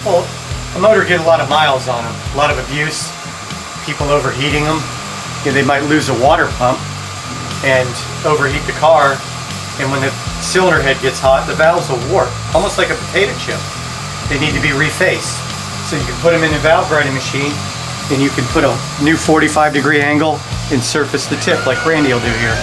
Well, a motor get a lot of miles on them, a lot of abuse, people overheating them. They might lose a water pump and overheat the car, and when the cylinder head gets hot, the valves will warp, almost like a potato chip. They need to be refaced. So you can put them in a valve grinding machine, and you can put a new 45-degree angle and surface the tip like Randy will do here.